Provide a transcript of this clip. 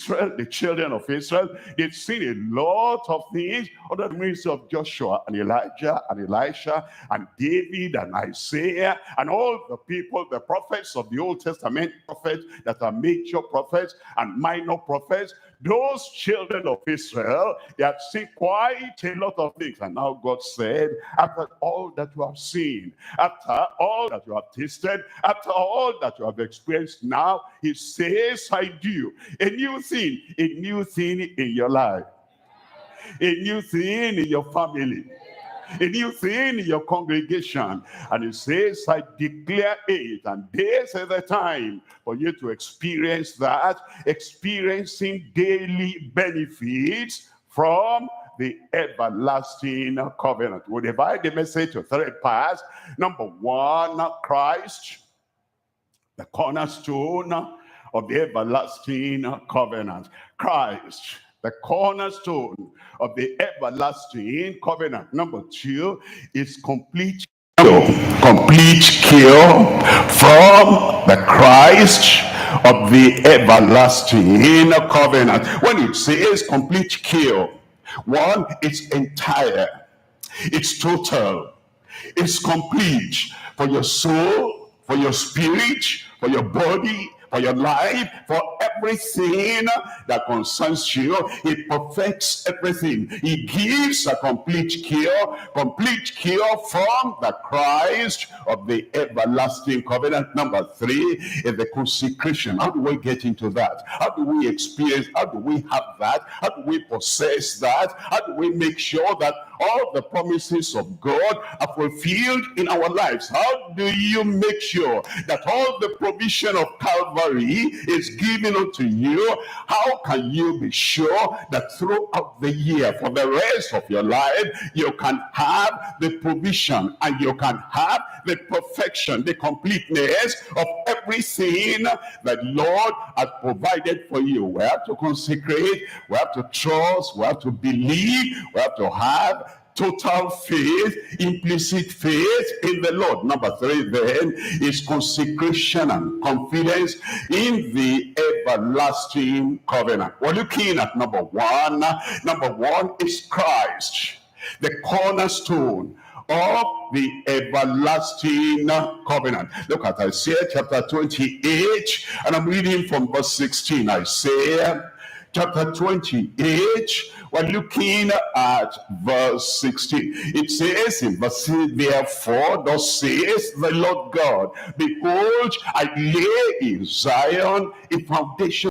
Israel, the children of Israel, they've seen a lot of things under the ministry of Joshua and Elijah and Elisha and David and Isaiah and all the people, the prophets of the Old Testament, prophets that are major prophets and minor prophets. Those children of Israel, they had seen quite a lot of things. And now God said, after all that you have seen, after all that you have tasted, after all that you have experienced now, he says, I do a new thing in your life, a new thing in your family, a new thing in your congregation. And he says, I declare it, and this is the time for you to experience that, experiencing daily benefits from the everlasting covenant. We'll divide the message to 3 parts. Number 1, Christ, the cornerstone of the everlasting covenant. Christ, the cornerstone of the everlasting covenant. Number 2 is complete cure from the Christ of the everlasting covenant. When it says complete cure, 1, it's entire, it's total, it's complete for your soul, for your spirit, for your body, for your life, for everything that concerns you. He perfects everything. He gives a complete cure from the Christ of the everlasting covenant. Number 3 is the consecration. How do we get into that? How do we experience? How do we have that? How do we possess that? How do we make sure that all the promises of God are fulfilled in our lives? How do you make sure that all the provision of Calvary is given unto you? How can you be sure that throughout the year, for the rest of your life, you can have the provision and you can have the perfection, the completeness of everything that Lord has provided for you? We have to consecrate, we have to trust, we have to believe, we have to have total faith, implicit faith in the Lord. Number 3 then is consecration and confidence in the everlasting covenant. We're looking at number 1. Number 1 is Christ, the cornerstone of the everlasting covenant. Look at Isaiah chapter 28, and I'm reading from verse 16. Isaiah chapter 28, we're looking at verse 16. It says in verse 16, therefore, thus says the Lord God, behold, I lay in Zion a foundation